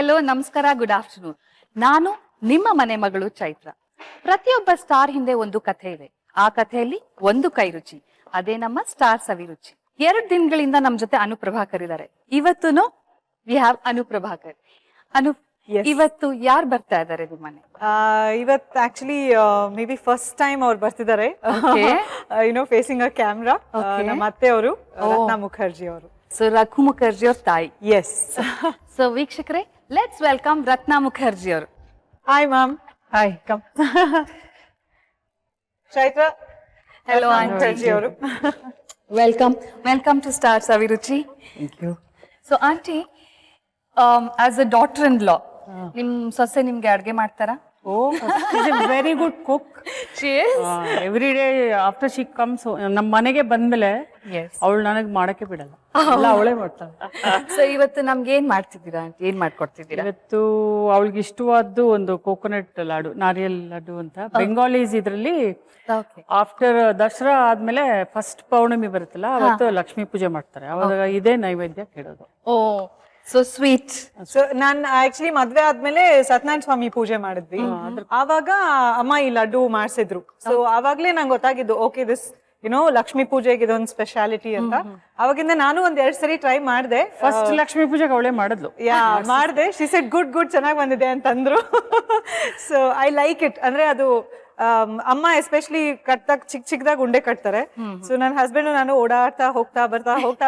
Hello ನಮಸ್ಕಾರ good afternoon. ನಾನು ನಿಮ್ಮ ಮನೆ ಮಗಳು ಚೈತ್ರ. ಪ್ರತಿಯೊಬ್ಬ ಸ್ಟಾರ್ ಹಿಂದೆ ಒಂದು ಕಥೆ ಇದೆ. ಆ ಕಥೆಯಲ್ಲಿ ಒಂದು ಕೈ ರುಚಿ, ಅದೇ ನಮ್ಮ ಸ್ಟಾರ್ ಸವಿರುಚಿ. 2 ದಿನಗಳಿಂದ ನಮ್ ಜೊತೆ ಅನುಪ್ರಭಾಕರ್ ಇದ್ದಾರೆ. ಇವತ್ತೂನು ವಿ ಹ್ಯಾವ್ ಅನುಪ್ರಭಾಕರ್. ಇವತ್ತು ಯಾರು ಬರ್ತಾ ಇದ್ದಾರೆ ನಿಮ್ಮ ಮನೆ? ಇವತ್ತು actually may be first time ಅವ್ರು ಬರ್ತಿದ್ದಾರೆ, ಫೇಸಿಂಗ್ ಅ ಕ್ಯಾಮ್ರಾ. ನಮ್ಮ ಅತ್ತೆ ಅವರು ರತ್ನಾ ಮುಖರ್ಜಿ ಅವರು. ಸೊ ರಘು ಮುಖರ್ಜಿ ಅವ್ರ ತಾಯಿ. ಎಸ್. ಸೊ ವೀಕ್ಷಕರೇ, ಲೆಟ್ಸ್ ವೆಲ್ಕಮ್ ರತ್ನಾ ಮುಖರ್ಜಿ ಅವರು. Hi ma'am. Hi, come. Chaitra. Hello Mukherjee ಅವರು. Welcome to star Saviruchi. Thank you. So aunty, as a daughter in law, ನಿಮ್ ಸೊಸೆ ನಿಮ್ಗೆ ಅಡ್ಗೆ ಮಾಡ್ತಾರಾ? Oh, she's a very good cook. She is? Every day after she comes, ನಮ್ಮ ಮನೆಗೆ ಬಂದ್ಮೇಲೆ ಅವಳು ನನಗೆ ಮಾಡಕ್ಕೆ ಬಿಡಲ್ಲ, ಎಲ್ಲ ಅವಳೇ ಮಾಡ್ತಾಳೆ. ಸೊ ಇವತ್ತು ನಮ್ಗೆ ಏನ್ ಮಾಡ್ತಿದ್ದೀರಾ ಆಂಟಿ? ಏನ್ ಮಾಡ್ಕೊಡ್ತಿದ್ದೀರಾ? ಇವತ್ತು ಅವಳಿಗೆ ಇಷ್ಟವಾದ್ದು ಒಂದು ಕೋಕೋನಟ್ ಲಾಡು, ನಾರಿಯಲ್ ಲಾಡು ಅಂತ. ಬೆಂಗಾಲೀಸ್ ಇದ್ರಲ್ಲಿ ಆಫ್ಟರ್ ದಸರಾ ಆದ್ಮೇಲೆ ಫಸ್ಟ್ ಪೌರ್ಣಮಿ ಬರುತ್ತಲ್ಲ, ಅವತ್ತು ಲಕ್ಷ್ಮೀ ಪೂಜೆ ಮಾಡ್ತಾರೆ. ಅವಾಗ ಇದೇ ನೈವೇದ್ಯ ಕೇಳೋದು. ಓ, ಸೊ ಸ್ವೀಟ್. ಸೊ ನಾನ್ ಆಕ್ಚುಲಿ ಮದ್ವೆ ಆದ್ಮೇಲೆ ಸತ್ಯನಾರಾಯಣ ಸ್ವಾಮಿ ಪೂಜೆ ಮಾಡಿದ್ವಿ. ಆವಾಗ ಅಮ್ಮ ಈ ಲಡ್ಡು ಮಾಡ್ಸಿದ್ರು. ಸೊ ಆವಾಗ್ಲೇ ನಂಗೆ ಗೊತ್ತಾಗಿದ್ದು, ಓಕೆ ದಿಸ್ ಲಕ್ಷ್ಮೀ ಪೂಜೆಗೆ ಇದೊಂದು ಸ್ಪೆಷಾಲಿಟಿ ಅಂತ. ಅವಾಗಿಂದ ನಾನು 2 ಸರಿ ಟ್ರೈ ಮಾಡಿದೆ. ಫಸ್ಟ್ ಲಕ್ಷ್ಮೀ ಪೂಜೆಗೆ ಅವಳೇ ಮಾಡಿದ್ಲು. ಮಾಡಿದೆ. ಶಿ ಸೆಡ್ ಗುಡ್ ಚೆನ್ನಾಗಿ ಬಂದಿದೆ ಅಂತಂದ್ರು. So I like it. ಅಂದ್ರೆ ಅದು ಅಮ್ಮ ಎಸ್ಪೆಷಲಿ ಕಟ್ಟಾಗ ಚಿಕ್ಕದಾಗ ಉಂಡೆ ಕಟ್ತಾರೆ. ಸೊ ನನ್ನ ಹಸ್ಬೆಂಡ್ ನಾನು ಓಡಾಡ್ತಾ ಹೋಗ್ತಾ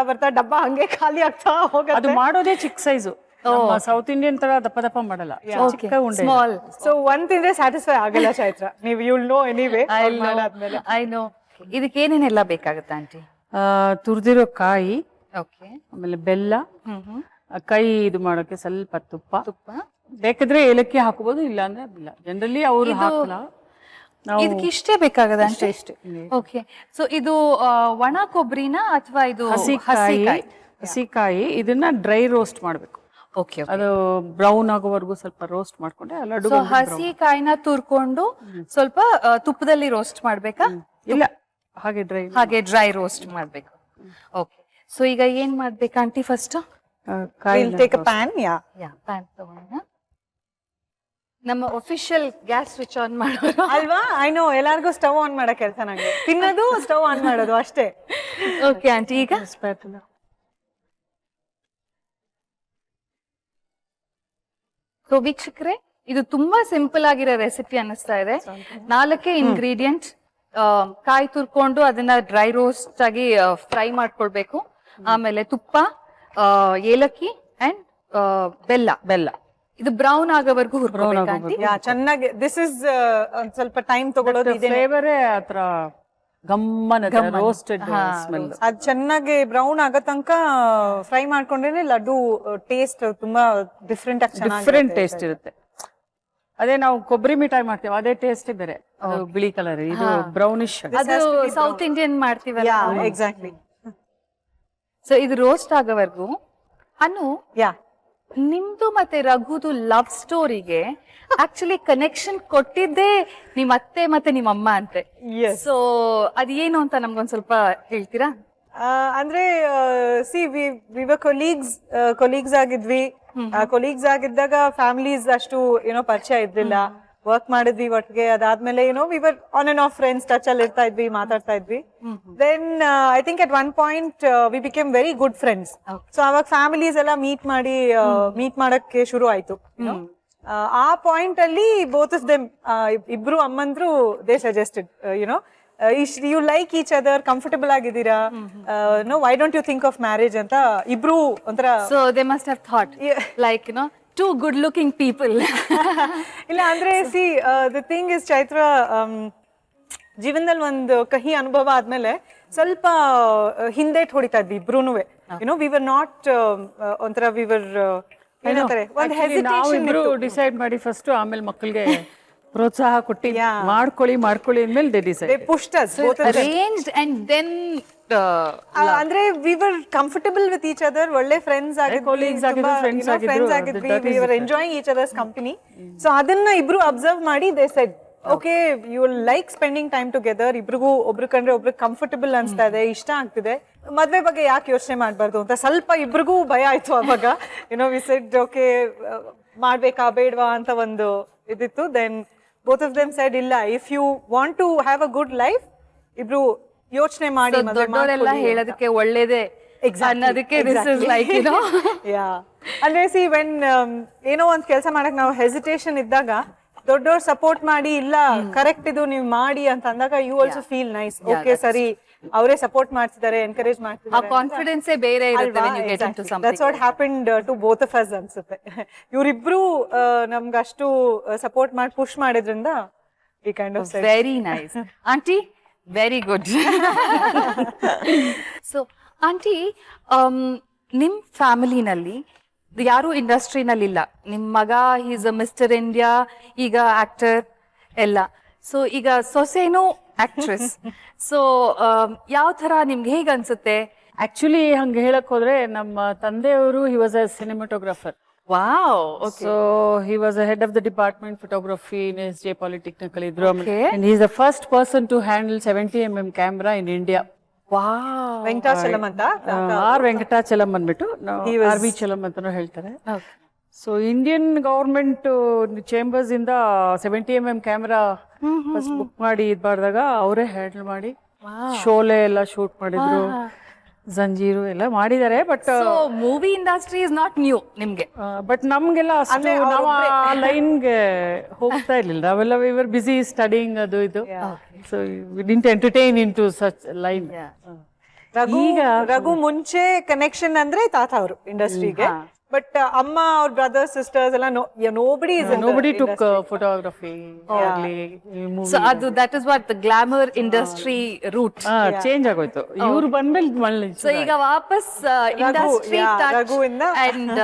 ಬರ್ತಾ ಡಬ್ಬ ಹಂಗೆ ಖಾಲಿ ಆಗ್ತಾ ಹೋಗುತ್ತೆ. ಅದು ಮಾಡೋದೇ ಚಿಕ್ಕ ಸೈಜು, ಸೌತ್ ಇಂಡಿಯನ್ ತರ ದಪ್ಪ ಮಾಡಲ್ಲ, ಚಿಕ್ಕ ಉಂಡೆ. ಸ್ಮಾಲ್. ಸೊ ಒಂದ್ ತಿಂದ್ರೆ ಸ್ಯಾಟಿಸ್ಫೈ ಆಗಲ್ಲ ಚೈತ್ರ, ನೀವು you'll know anyway. I know. ಇದಕ್ಕೆ ಏನೇನೆಲ್ಲ ಬೇಕಾಗುತ್ತೆ ಆಂಟಿ? ತುರಿದಿರೋ ಕಾಯಿ, ಓಕೆ, ಆಮೇಲೆ ಬೆಲ್ಲ, ಕೈ ಇದು ಮಾಡೋಕೆ ಸ್ವಲ್ಪ ತುಪ್ಪ, ಬೇಕಿದ್ರೆ ಏಲಕ್ಕಿ ಹಾಕಬಹುದು, ಇಲ್ಲ ಅಂದ್ರೆ ಇಲ್ಲ. ಜನರಲಿ ಅವ್ರು ಹಾಕಲ್ಲ. ಇದಕ್ಕೆ ಇಷ್ಟೇ ಬೇಕಾಗದ ಅಷ್ಟೇ? ಓಕೆ. ಸೊ ಇದು ಒಣ ಕೊಬ್ಬರಿನ ಅಥವಾ ಇದು ಹಸಿಕಾಯಿ? ಇದನ್ನ ಡ್ರೈ ರೋಸ್ಟ್ ಮಾಡ್ಬೇಕು. ಓಕೆ. ಅದು ಬ್ರೌನ್ ಆಗೋವರೆಗೂ ಸ್ವಲ್ಪ ರೋಸ್ಟ್ ಮಾಡ್ಕೊಂಡೆ ಲಡ್ಡು. ಸೊ ಹಸಿಕಾಯಿನ ತುರ್ಕೊಂಡು ಸ್ವಲ್ಪ ತುಪ್ಪದಲ್ಲಿ ರೋಸ್ಟ್ ಮಾಡ್ಬೇಕಾ? ಇಲ್ಲ, ಹಾಗೆ ಡ್ರೈ ರೋಸ್ಟ್ ಮಾಡ್ಬೇಕು. ಓಕೆ. ಸೊ ಈಗ ಏನ್ ಮಾಡ್ಬೇಕು ಆಂಟಿ? ಫಸ್ಟ್ ಪ್ಯಾನ್ ಪ್ಯಾನ್ ತಗೊಂಡ ನಮ್ಮ ಒಫಿಷಿಯಲ್ ಗ್ಯಾಸ್ ಸ್ವಿಚ್ ಆನ್ ಮಾಡೋರು ಅಲ್ವಾ? ಐ ನೋ, ಎಲ್ಲಾರ್ಗು ಸ್ಟವ್ ಆನ್ ಮಾಡೋ ಕೆಲಸ ನಂಗೆ. ತಿನ್ನೋದು ಸ್ಟವ್ ಆನ್ ಮಾಡೋದು ಅಷ್ಟೇ. Okay aunty. ಈಗ ಸೊ ವೀಕ್ಷಕರೇ, ಇದು ತುಂಬಾ ಸಿಂಪಲ್ ಆಗಿರೋ ರೆಸಿಪಿ ಅನ್ನಿಸ್ತಾ ಇದೆ. 4 ಇಂಗ್ರೀಡಿಯೆಂಟ್. ಕಾಯಿ ತುರ್ಕೊಂಡು ಅದನ್ನ ಡ್ರೈ ರೋಸ್ಟ್ ಆಗಿ ಫ್ರೈ ಮಾಡ್ಕೊಳ್ಬೇಕು. ಆಮೇಲೆ ತುಪ್ಪ, ಏಲಕ್ಕಿ ಅಂಡ್ ಬೆಲ್ಲ. ಇದು ಬ್ರೌನ್ ಆಗೋವರೆಗೂ ಹುರ್ಕೋಬೇಕು. ಚೆನ್ನಾಗಿ. ದಿಸ್ ಇಸ್ ಒಂದ್ ಸ್ವಲ್ಪ ಟೈಮ್ ತಗೊಳ್ಳೋದು. ಫ್ಲೇವರೇ ಆತರ ಗಮ್ಮನ ರೋಸ್ಟೆಡ್ ಸ್ಮೆಲ್. ಅದ್ ಚೆನ್ನಾಗಿ ಬ್ರೌನ್ ಆಗೋ ತನಕ ಫ್ರೈ ಮಾಡ್ಕೊಂಡ್ರೆ ಲಡ್ಡು ಟೇಸ್ಟ್ ತುಂಬಾ ಡಿಫ್ರೆಂಟ್ ಟೇಸ್ಟ್ ಇರುತ್ತೆ. ಅದೇ ನಾವು ಕೊಬ್ಬರಿ ಮಿಠಾಯಿ ಮಾಡ್ತೀವಿ, ಅದೇ ಟೇಸ್ಟ್ ಬೇರೆ. ಅದು ಬಿಳಿ ಕಲರ್, ಇದು ಬ್ರೌನಿಶ್. ಅದು ಸೌತ್ ಇಂಡಿಯನ್ ಮಾಡ್ತೀವಲ್ಲ. ಎಕ್ಸಾಕ್ಟ್ಲಿ. ಸೊ ಇದು ರೋಸ್ಟ್ ಆಗೋವರೆಗೂ. ನಿಮ್ದು ಮತ್ತೆ ರಘುದು ಲವ್ ಸ್ಟೋರಿಗೆ ಆಕ್ಚುಲಿ ಕನೆಕ್ಷನ್ ಕೊಟ್ಟಿದ್ದೆ ನಿಮ್ ಅತ್ತೆ ಮತ್ತೆ ನಿಮ್ಮ ಅಮ್ಮ ಅಂತೆ. ಸೊ ಅದೇನು ಅಂತ ನಮ್ಗೊಂದ್ ಸ್ವಲ್ಪ ಹೇಳ್ತೀರಾ? ಅಂದ್ರೆ ಸಿ ವಿ ವರ್ ಕೊಲೀಗ್ಸ್ ಆಗಿದ್ವಿ. ಕೊಲೀಗ್ಸ್ ಆಗಿದ್ದಾಗ ಫ್ಯಾಮಿಲೀಸ್ ಅಷ್ಟು ಪರಿಚಯ ಇದ್ರಿಲ್ಲ. ವರ್ಕ್ ಮಾಡಿದ್ವಿ ಒಟ್ಟಿಗೆ. ಅದಾದ್ಮೇಲೆ we were on and off friends, touch ಅಲ್ಲಿ ಇರ್ತಾ ಇದ್ವಿ, ಮಾತಾಡ್ತಾ ಇದ್ವಿ. Then I think at one point we became very good friends. So ಅವಾಗ ಫ್ಯಾಮಿಲೀಸ್ ಎಲ್ಲ ಮೀಟ್ ಮಾಡಕ್ಕೆ ಶುರು ಆಯ್ತು. ಆ ಪಾಯಿಂಟ್ ಅಲ್ಲಿ ಬೋತ್ ಆಫ್ ದೆಮ್, ಇಬ್ರು ಅಮ್ಮಂದ್ರು, they suggested you like each other, comfortable ಆಗಿದ್ದೀರಾ, no why don't you think of marriage ಅಂತ ಇಬ್ರು ಒಂಥರ. So they must have thought like two good looking people. ಇಲ್ಲ ಅಂದ್ರೆ see the thing is Chaitra, ಜೀವನದಲ್ಲಿ ಒಂದು ಕಹಿ ಅನುಭವ ಆದ್ಮೇಲೆ ಸ್ವಲ್ಪ ಹಿಂದೇಟ್ ಹೊಡಿತಾ ಇದ್ವಿ ಇಬ್ರುನುವೆ. ವಿ ವರ್ ನಾಟ್ ಒಂಥರ ವಿ ವರ್ ಏನಂತಾರೆ, ಒಂದು ಹೆಸಿಟೇಷನ್ ಡಿಸೈಡ್ ಮಾಡಿ ಫಸ್ಟ್, ಆಮೇಲೆ ಮಕ್ಕಳಿಗೆ ಪ್ರೋತ್ಸಾಹ ಕೊಟ್ಟಿ ಮಾಡ್ಕೊಳ್ಳಿ ಅಂದ್ಮೇಲೆ they decide, they pushed us both arranged and then ಅಂದ್ರೆ we were comfortable with each other. ಒಳ್ಳೆ ಫ್ರೆಂಡ್ಸ್ ಆಗಿದ್ವಿ, ಫ್ರೆಂಡ್ಸ್ ಆಗಿದ್ವಿ. We were enjoying each other's company. So ಅದನ್ನ ಇಬ್ರು ಅಬ್ಸರ್ವ್ ಮಾಡಿ they said, okay you will like spending time together. ಇಬ್ರಿಗೂ ಒಬ್ರು ಕಂಡ್ರೆ ಒಬ್ರಿಗೆ ಕಂಫರ್ಟಬಲ್ ಅನ್ಸ್ತಾ ಇದೆ, ಇಷ್ಟ ಆಗ್ತಿದೆ. ಮದ್ವೆ ಬಗ್ಗೆ ಯಾಕೆ ಯೋಚನೆ ಮಾಡ್ಬಾರ್ದು ಅಂತ ಸ್ವಲ್ಪ ಇಬ್ರಿಗೂ ಭಯ ಆಯ್ತು ಅವಾಗ. ವಿ ಸೆಡ್ ಓಕೆ ಮಾಡ್ಬೇಕಾ ಬೇಡವಾ ಅಂತ ಒಂದು ಇದಿತ್ತು. Then both of them said ಇಲ್ಲ, if you want to have a good life ಇಬ್ರು ಯೋಚನೆ ಮಾಡಿ ದೊಡ್ಡವರೆಲ್ಲ ಹೇಳೋದಕ್ಕೆ ಒಳ್ಳೇದೇ ಅನ್ನೋದಕ್ಕೆ this is like you know. Yeah ಅಂದ್ರೆ ಸಿ ವೆನ್ ಏನೋ ಒಂದ್ ಕೆಲಸ ಮಾಡಕ್ ನಾವು ಹೆಸಿಟೇಷನ್ ಇದ್ದಾಗ ದೊಡ್ಡವ್ರು ಸಪೋರ್ಟ್ ಮಾಡಿ ಇಲ್ಲ ಕರೆಕ್ಟ್ ಇದು ನೀವು ಮಾಡಿ ಅಂತ ಅಂದಾಗ you also feel nice, okay ಸರಿ ಅವರೇ ಸಪೋರ್ಟ್ ಮಾಡ್ತಿದ್ದಾರೆ, ಎನ್ಕರೇಜ್ ಆ ಮಾಡ್ತಿದ್ದಾರೆ. ಕಾನ್ಫಿಡೆನ್ಸ್ ಬೇರೆ ಇರುತ್ತೆ when you get into That's something. what happened to both of us ಅನ್ಸುತ್ತೆ. ಇವ್ರಿಬ್ರು ನಮ್ಗೆ ಅಷ್ಟು ಸಪೋರ್ಟ್ ಮಾಡಿ ಪುಷ್ ಮಾಡಿದ್ರಿಂದ we kind of said very nice aunty, very good. So aunty, ನಿಮ್ ಫ್ಯಾಮಿಲಿನಲ್ಲಿ ಯಾರು ಇಂಡಸ್ಟ್ರಿನಲ್ಲಿ ಇಲ್ಲ, ನಿಮ್ ಮಗ ಈಸ್ ಅ ಮಿಸ್ಟರ್ ಇಂಡಿಯಾ, ಈಗ ಆಕ್ಟರ್ ಎಲ್ಲ. ಸೊ ಈಗ ಸೊಸೆನೂ ಆಕ್ಟ್ರೆಸ್. ಸೊ ಯಾವ ತರ ನಿಮ್ಗೆ ಹೇಗೆ ಅನ್ಸುತ್ತೆ? ಆಕ್ಚುಲಿ ಹಂಗೆ ಹೇಳಕ್ ಹೋದ್ರೆ ನಮ್ಮ ತಂದೆಯವರು he was a cinematographer. Wow. So he was the head of the department photography in SJ Polytechnical Idru. Okay. And he is the first person to handle 70mm camera in India. Wow. Venkatachalam ಅಂತ R Venkatachalam ಅಂದ್ಬಿಟ್ಟು R V Chalam ಅಂತಾನು ಹೇಳ್ತಾರೆ. So Indian government chambers ಇಂದ 70mm camera first book ಮಾಡಿ ಇದ್ ಮಾಡಿದಾಗ ಅವರೇ handle ಮಾಡಿ ಶೋಲೆ ಎಲ್ಲ ಶೂಟ್ ಮಾಡಿದ್ರು, ಜಂಜೀರು ಎಲ್ಲ ಮಾಡಿದ್ದಾರೆ. But movie industry is not new ನಿಮ್ಗೆ. ಬಟ್ ನಮ್ಗೆಲ್ಲ ಅಷ್ಟು ನಾವು ಆ ಲೈನ್ಗೆ ಹೋಗ್ತಾ ಇರ್ಲಿಲ್ಲ. ನಾವೆಲ್ಲ ವಿ ವರ್ ಬಿಸಿ ಸ್ಟಡಿಂಗ್ ಅದು ಇದು. So we didn't entertain into such ಸಚ್ ಲೈನ್. ರಘು ಮುಂಚೆ ಕನೆಕ್ಷನ್ ಅಂದ್ರೆ ತಾತ ಅವರು ಇಂಡಸ್ಟ್ರಿಗೆ, ಬಟ್ ಅಮ್ಮ ಅವ್ರ ಬ್ರದರ್ಸ್ ಸಿಸ್ಟರ್ಸ್ ಎಲ್ಲ nobody took photography ಆಗ್ಲಿ movie. ಸೊ ಅದು that is what the glamour industry route change ಆಗೋಯ್ತು ಇವ್ರು ಬಂದ್ಮೇಲೆ. ಸೊ ಈಗ ವಾಪಸ್ ಇಂಡಸ್ಟ್ರಿ ರಘುವಿಂದ and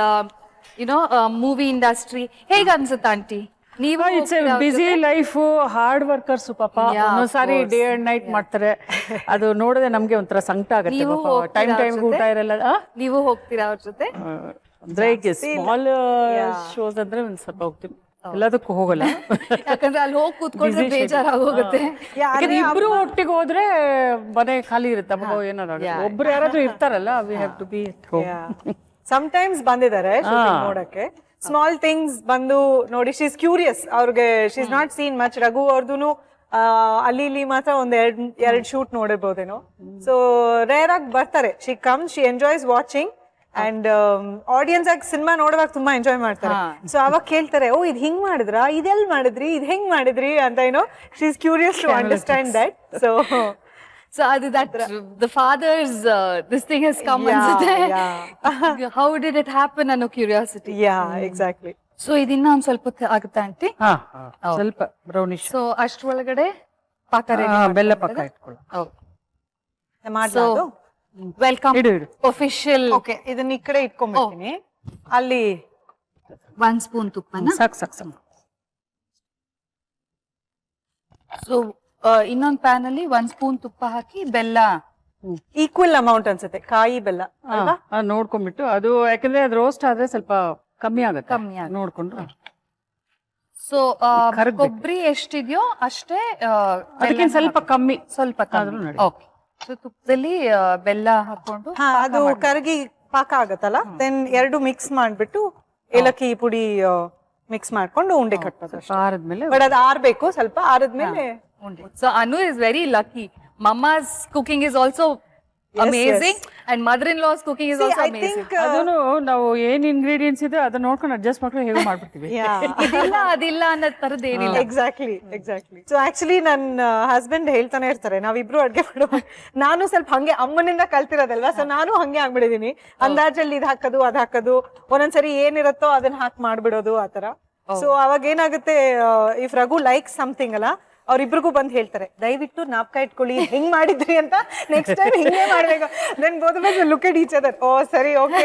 you know movie industry ಹೇಗ ಅನ್ಸುತ್ತೆ ಆಂಟಿ? ನೀವು it's a busy life, hard workers ಪಾಪ. ಒಂದೊಂದ್ಸಾರಿ ಡೇ ಅಂಡ್ ನೈಟ್ ಮಾಡ್ತಾರೆ, ಅದು ನೋಡಿದ್ರೆ ನಮ್ಗೆ ಒಂಥರ ಸಂಕಟ ಆಗುತ್ತೆ. ಟೈಮ್ ಊಟ ಇರಲ್ಲ. ನೀವು ಹೋಗ್ತೀರಾ ಅವ್ರ ಜೊತೆ? ಅಂದ್ರೆ ಈಗ ಸ್ಮಾಲ್ ಶೋಸ್ ಅಂದ್ರೆ ಒಂದ್ ಸ್ವಲ್ಪ ಹೋಗ್ತೀವಿ, ಎಲ್ಲದಕ್ಕೂ ಹೋಗಲ್ಲ. ಯಾಕಂದ್ರೆ ಅಲ್ಲಿ ಹೋಗಿ ಕೂತ್ಕೊಂಡ್ರೆ ಬೇಜಾರಾಗೋಗುತ್ತೆ. ಯಾಕಂದ್ರೆ ಇಬ್ರು ಒಟ್ಟಿಗೆ ಹೋದ್ರೆ ಮನೆ ಖಾಲಿ ಇರುತ್ತೆ, ಮಗ ಏನಾದ್ರು ಒಬ್ರು ಯಾರಾದ್ರೂ ಇರ್ತಾರಲ್ಲ, we have to be at home. Sometimes ಬಂದಿದ್ದಾರೆ ನೋಡಕ್ಕೆ, ಸ್ಮಾಲ್ ಥಿಂಗ್ಸ್ ಬಂದು ನೋಡಿ. ಶಿ ಇಸ್ ಕ್ಯೂರಿಯಸ್, ಅವ್ರಿಗೆ she is not seen much. Raghu ಅವ್ರದ್ದು ಅಲ್ಲಿ ಇಲ್ಲಿ ಮಾತ್ರ ಒಂದ್ ಎರಡ್ ಶೂಟ್ ನೋಡಿರ್ಬೋದೇನೋ. ಸೊ ರೇರ್ ಆಗಿ ಬರ್ತಾರೆ. She comes, she enjoys watching and audience ಆಗಿ ಸಿನಿಮಾ ನೋಡುವಾಗ ತುಂಬಾ ಎಂಜಾಯ್ ಮಾಡ್ತಾರೆ. ಸೊ ಅವಾಗ ಕೇಳ್ತಾರೆ, ಓ ಇದ್ ಹಿಂಗ್ ಮಾಡಿದ್ರಾ, ಇದೆಲ್ ಮಾಡಿದ್ರಿ, ಇದ್ ಹೆಂಗ್ ಮಾಡಿದ್ರಿ ಅಂತ. ಏನೋ she is curious to understand that. So that the father's this thing has come ಅನ್ಸುತ್ತೆ. How did it happen ಅನ್ನೋ ಕ್ಯೂರಿಯಾಸಿಟಿ. ಎಕ್ಸಾಕ್ಟ್ಲಿ. ಸೊ ಇದನ್ನ ಒಂದ್ ಸ್ವಲ್ಪ ಆಗುತ್ತೆ ಆಂಟಿ, ಸ್ವಲ್ಪ ಬ್ರೌನಿಶ್. ಸೊ ಅಷ್ಟ್ರೊಳಗಡೆ ಪಾಕ ರೆಡಿ, ಬೆಲ್ಲ ಪಾಕ ಇಟ್ಕೊಳ್ಳಿ. ಮಾಡ್ಲಾ? Welcome official. ಓಕೆ, ಇದನ್ನ ಈ ಕಡೆ ಇಟ್ಕೊಂಡ್ಬಿಡ್ತೀನಿ. ಅಲ್ಲಿ 1 ಸ್ಪೂನ್ ತುಪ್ಪನ ಸಾಕು. ಸೊ ಇನ್ನೊಂದ್ ಪ್ಯಾನ್ ಅಲ್ಲಿ 1 ಸ್ಪೂನ್ ತುಪ್ಪ ಹಾಕಿ ಬೆಲ್ಲ ಈಕ್ವಲ್ ಅಮೌಂಟ್ ಅನ್ಸುತ್ತೆ, ಕಾಯಿ ಬೆಲ್ಲ ಅಲ್ವಾ? ನೋಡ್ಕೊಂಡ್ಬಿಟ್ಟು ಅದು, ಯಾಕಂದ್ರೆ ಅದು ರೋಸ್ಟ್ ಆದ್ರೆ ಸ್ವಲ್ಪ ಕಮ್ಮಿ ಆಗುತ್ತೆ, ನೋಡ್ಕೊಂಡು. ಸೊ ಕೊಬ್ಬರಿ ಎಷ್ಟಿದೆಯೋ ಅಷ್ಟೇ, ಅದಕ್ಕಿಂತ ಸ್ವಲ್ಪ ಕಮ್ಮಿ. ಓಕೆ. ಸೊ ತುಪ್ಪದಲ್ಲಿ ಬೆಲ್ಲ ಹಾಕೊಂಡು ಅದು ಕರಗಿ ಪಾಕ ಆಗತ್ತಲ್ಲ, ದೆನ್ ಎರಡು ಮಿಕ್ಸ್ ಮಾಡ್ಬಿಟ್ಟು ಏಲಕ್ಕಿ ಪುಡಿ ಮಿಕ್ಸ್ ಮಾಡ್ಕೊಂಡು ಉಂಡೆ ಕಟ್ಟೋದು. ಆರದ್ಮೇಲೆ ಬಟ್ ಅದು ಆರ್ಬೇಕು, ಸ್ವಲ್ಪ ಆರದ್ಮೇಲೆ ಉಂಡೆ. So Anu is very lucky. Mama's cooking is also amazing, and mother-in-law's cooking is also amazing. ಅದನ್ನು ನಾವು ಏನ್ ಇಂಗ್ರೀಡಿಯೆಂಟ್ಸ್ ಇದೆ ಅದನ್ನ ನೋಡ್ಕೊಂಡು ಅಡ್ಜಸ್ಟ್ ಮಾಡ್ಕೊಂಡು ಹೇಗೆ ಮಾಡ್ಬಿಡ್ತೀವಿ. ಅದಿಲ್ಲ ಅನ್ನೋ ತರದ್ ಏನಿಲ್ಲ. ಎಕ್ಸಾಕ್ಟ್ಲಿ. ಸೊ ಆಕ್ಚುಲಿ ನನ್ನ ಹಸ್ಬೆಂಡ್ ಹೇಳ್ತಾನೆ ಇರ್ತಾರೆ, ನಾವಿಬ್ರು ಅಡ್ಗೆ ಮಾಡುವ, ನಾನು ಸ್ವಲ್ಪ ಹಂಗೆ ಅಮ್ಮನಿಂದ ಕಲ್ತಿರೋದಲ್ವಾ, ಸೊ ನಾನು ಹಂಗೆ ಆಗ್ಬಿಡಿದೀನಿ. ಅಂದಾಜಲ್ಲಿ ಇದ್ ಹಾಕೋದು ಅದ್ ಹಾಕೋದು, ಒಂದೊಂದ್ಸರಿ ಏನಿರುತ್ತೋ ಅದನ್ನ ಹಾಕಿ ಮಾಡ್ಬಿಡೋದು ಆತರ. ಸೊ ಅವಾಗ ಏನಾಗುತ್ತೆ, ಇಫ್ ರಘು ಲೈಕ್ ಸಮಥಿಂಗ್ ಅಲ್ಲ, ಅವ್ರಿಬ್ರಿಗೂ ಬಂದ್ ಹೇಳ್ತಾರೆ, ದಯವಿಟ್ಟು ನಾಪ್ಕ ಇಟ್ಕೊಳ್ಳಿ, ಹೆಂಗ್ ಮಾಡಿದ್ರಿ ಅಂತ, ನೆಕ್ಸ್ಟ್ ಟೈಮ್ ಹಿಂಗೆ ಮಾಡ್ಬೇಕು. Then both of us look at each other, ಓ ಸರಿ ಓಕೆ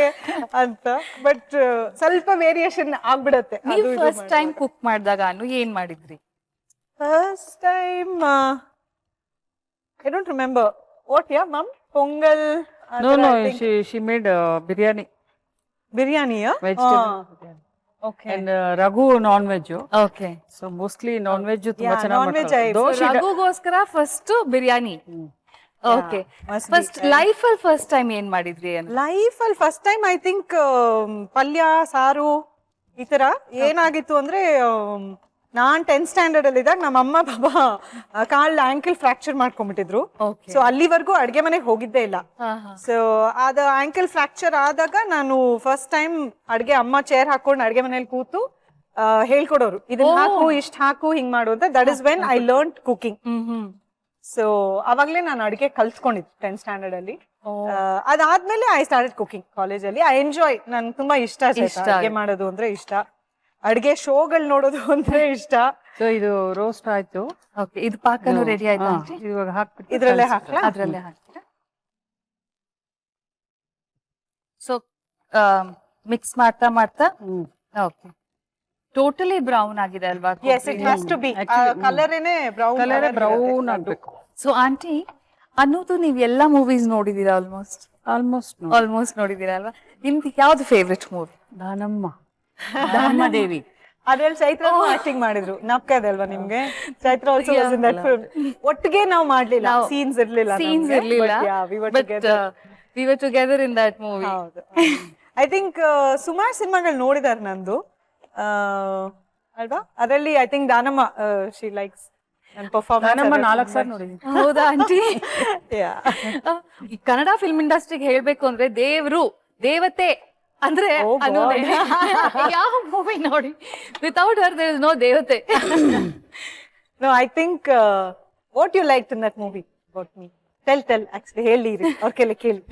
ಅಂತ. ಬಟ್ ಸ್ವಲ್ಪ ವೇರಿಯೇಷನ್ ಆಗ್ಬಿಡತ್ತೆ. ನೀವು ಫಸ್ಟ್ ಟೈಮ್ ಕುಕ್ ಮಾಡಿದಾಗ ಅನು ಏನ್ ಮಾಡಿದ್ರಿ? First time I don't remember what. Mum pongal. No, she made biryani. Vegetable. Okay. And Raghu non-veg. Okay. So mostly non-veg ತುಂಬಾ ಚೆನ್ನಾಗಿ ಮಾಡ್ತಾರೆ. ರಘುಗೋಸ್ಕರ first biryani. Okay. First life ಅಲ್ಲಿ ಫಸ್ಟ್ ಟೈಮ್ ಏನ್ ಮಾಡಿದ್ರಿ? ಲೈಫ್ ಅಲ್ಲಿ ಫಸ್ಟ್ ಟೈಮ್ ಐ ಥಿಂಕ್ ಪಲ್ಯ ಸಾರು ಈ ತರ ಏನಾಗಿತ್ತು ಅಂದ್ರೆ ನಾನ್ 10th ಸ್ಟ್ಯಾಂಡರ್ಡ್ ಅಲ್ಲಿ ಇದ್ದಾಗ ನಮ್ಮ ಅಮ್ಮ ಬಾಬಾ ಕಾಲ್ ಆಂಕಲ್ ಫ್ರಾಕ್ಚರ್ ಮಾಡ್ಕೊಂಡ್ಬಿಟ್ಟಿದ್ರು. Okay. ಸೊ ಅಲ್ಲಿವರೆಗೂ ಅಡ್ಗೆ ಮನೆಗೆ ಹೋಗಿದ್ದೇ ಇಲ್ಲ. ಹಾ ಹಾ ಸೊ ಅದ ಆಂಕಲ್ ಫ್ರಾಕ್ಚರ್ ಆದಾಗ ನಾನು ಫಸ್ಟ್ ಟೈಮ್ ಅಡ್ಗೆ ಅಮ್ಮ ಚೇರ್ ಹಾಕೊಂಡು ಅಡ್ಗೆ ಮನೇಲಿ ಕೂತು ಹೇಳ್ಕೊಡೋರು, ಇದನ್ನ ಹಾಕು ಇಷ್ಟ ಹಾಕು ಹಿಂಗ್ ಮಾಡು ಅಂತ. That is when I learn cooking. So ಅವಾಗ್ಲೇ ನಾನು ಅಡ್ಗೆ ಕಲ್ತ್ಕೊಂಡಿದ್ದು 10th ಸ್ಟ್ಯಾಂಡರ್ಡ್ ಅಲ್ಲಿ. ಅದಾದ್ಮೇಲೆ ಐ ಸ್ಟಾರ್ಟೆಡ್ ಕುಕಿಂಗ್ ಕಾಲೇಜಲ್ಲಿ. ಐ ಎಂಜಾಯ್, ನನ್ ತುಂಬಾ ಇಷ್ಟ ಅಡ್ಗೆ ಮಾಡೋದು ಅಂದ್ರೆ ಇಷ್ಟ, ಅಡ್ಗೆ ಶೋಗಳು ನೋಡೋದು ಅಂದ್ರೆ ಇಷ್ಟ. ಸೊ ಇದು ರೋಸ್ಟ್ ಆಯ್ತು. ಓಕೆ, ಇದು ಪಾಕನು ರೆಡಿ ಆಯ್ತಾ ಆಂಟಿ? ಇವಾಗ ಹಾಕ್ಬಿಟ್ಟು ಇದ್ರಲ್ಲೇ ಹಾಕ್ಲಾ? ಅದ್ರಲ್ಲೇ ಹಾಕ್ತೀರಾ? ಸೊ ಮಿಕ್ಸ್ ಮಾಡ್ತಾ ಮಾಡ್ತಾ ಓಕೆ, ಟೋಟಲಿ ಬ್ರೌನ್ ಆಗಿದೆ ಅಲ್ವಾ? Yes, it has to be. ಕಲರೇನೆ ಬ್ರೌನ್, ಕಲರ್ ಬ್ರೌನ್ ಆಗ್ಬೇಕು. ಸೊ ಆಂಟಿ, ಅನ್ನೋದು ನೀವ್ ಎಲ್ಲಾ ಮೂವೀಸ್ ನೋಡಿದೀರಾ? ಆಲ್ಮೋಸ್ಟ್ ನೋಡಿದೀರಾ ಅಲ್ವಾ? ನಿಮ್ದು ಯಾವ್ದು ಫೇವ್ರೆಟ್ ಮೂವಿ? ದಾನಮ್ಮ ದಾನಮ್ಮದೇವಿ. ಅದ್ರಲ್ಲಿ ಚೈತ್ರ ಆಕ್ಟಿಂಗ್ ಮಾಡಿದ್ರು, ನಾಪ್ಕ ಇದೆ ಅಲ್ವಾ ನಿಮ್ಗೆ? Chaitra also was in that film. ಒಟ್ಟಿಗೆ ನಾವು ಮಾಡ್ಲಿಲ್ಲ, ಸೀನ್ಸ್ ಇರ್ಲಿಲ್ಲ, but we were together in that movie. ಹೌದು. ಐ ಥಿಂಕ್ ಸುಮಾರು ಸಿನಿಮಾಗಳು ನೋಡಿದಾರೆ ನಂದು ಅಲ್ವಾ? ಅದರಲ್ಲಿ I think Danamma she likes ನನ್ನ ಪರ್ಫಾರ್ಮೆನ್ಸ್. ದಾನಮ್ಮ 4 ಸಾರಿ ನೋಡಿದ್ದೀನಿ. ಹೌದಾ ಆಂಟಿ? ಈ ಕನ್ನಡ ಫಿಲ್ಮ್ ಇಂಡಸ್ಟ್ರಿಗೆ ಹೇಳ್ಬೇಕು ಅಂದ್ರೆ ದೇವ್ರು ದೇವತೆ ಅಂದ್ರೆ ಅನುನೇ. ಯಾವ ಮೂವಿ ನೋಡಿ without her there is no ದೇವತೆ. No, I think what you liked in that movie about me. Tell actually ಹೇಳಿ ಅವ್ರ ಕೇಳಿ.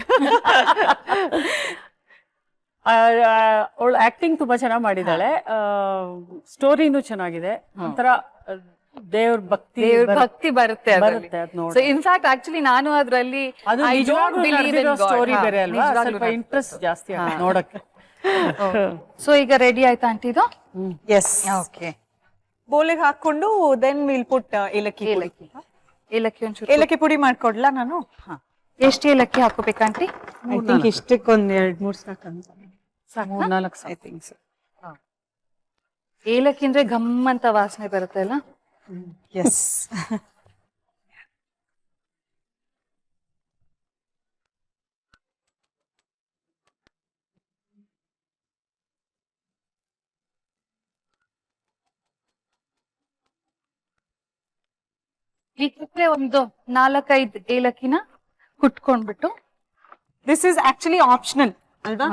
ಅವಳು ಆಕ್ಟಿಂಗ್ ತುಂಬಾ ಚೆನ್ನಾಗಿ ಮಾಡಿದಾಳೆ, ಸ್ಟೋರಿನೂ ಚೆನ್ನಾಗಿದೆ, ಒಂಥರ ದೇವ್ರ ಭಕ್ತಿ ಬರುತ್ತೆ ಬರುತ್ತೆ ಅದ್ ನೋಡಿ. ಸೊ ಇನ್ಫ್ಯಾಕ್ಟ್ ಆಕ್ಚುಲಿ ನಾನು ಅದ್ರಲ್ಲಿ ಸ್ಟೋರಿ ಬೇರೆ ಅಲ್ವಾ, ಸ್ವಲ್ಪ ಇಂಟ್ರೆಸ್ಟ್ ಜಾಸ್ತಿ ಆಗುತ್ತೆ ನೋಡಕ್ಕೆ. ಸೊ ಈಗ ರೆಡಿ ಆಯ್ತಾ ಆಂಟಿ ಇದು? S, okay. ಬೋಲಿಗೆ ಹಾಕೊಂಡು ದೆನ್ ವಿಲ್ ಪುಟ್ ಏಲಕ್ಕಿ ಒಂಚೂರು ಏಲಕ್ಕಿ ಪುಡಿ ಮಾಡ್ಕೊಡ್ಲಾ ನಾನು? ಎಷ್ಟು ಏಲಕ್ಕಿ ಹಾಕೋಬೇಕು ಆಂಟಿ? ಐ ಥಿಂಕ್ ಇಷ್ಟಕ್ಕೊಂದ್ 2-3 ಸಾಕಂತ. 3-4 ಐ ಥಿಂಕ್ ಸೊ. ಏಲಕ್ಕಿ ಅಂದ್ರೆ ಘಮ್ ಅಂತ ವಾಸನೆ ಬರುತ್ತೆ ಅಲ್ಲ? ಎಸ್. ಈಗಲೇ ಒಂದು 4-5 ಏಲಕ್ಕಿನ ಕುಟ್ಕೊಂಡ್ಬಿಟ್ಟು. ದಿಸ್ ಇಸ್ ಆಕ್ಚುಲಿ ಆಪ್ಷನಲ್ ಅಲ್ವಾ?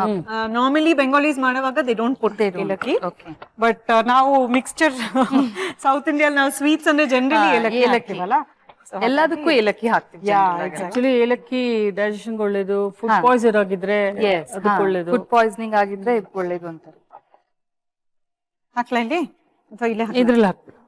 ನಾರ್ಮಲಿ ಬೆಂಗಾಲೀಸ್ ಮಾಡುವಾಗ ದೇ ಡೋಂಟ್ ಪುಟ್ ಏಲಕ್ಕಿ, ಬಟ್ ನಾವು ಮಿಕ್ಸ್ಚರ್ ಸೌತ್ ಇಂಡಿಯಲ್ ನಾವು ಸ್ವೀಟ್ಸ್ ಅಂದ್ರೆ ಜನರಲಿ ಏಲಕ್ಕಿ ಹಾಕ್ತೀವಲ್ಲ, ಎಲ್ಲದಕ್ಕೂ ಏಲಕ್ಕಿ ಹಾಕ್ತೀವಿ. ಆಕ್ಚುಲಿ ಏಲಕ್ಕಿ ಡೈಜೆಷನ್ ಒಳ್ಳೇದು, ಫುಡ್ ಪಾಯ್ಸನ್ ಆಗಿದ್ರೆ ಅದಕ್ಕೆ ಒಳ್ಳೇದು, ಫುಡ್ ಪಾಯ್ಸನಿಂಗ್ ಆಗಿದ್ರೆ ಇದಕ್ಕೆ ಒಳ್ಳೇದು ಅಂತ. ಹಾಕ್ಲಾ ಇಲ್ಲಿ ಅಥವಾ ಇಲ್ಲೇ? ಇದ್ರಲ್ಲಿ ಹಾಕ್ಬೇಕು.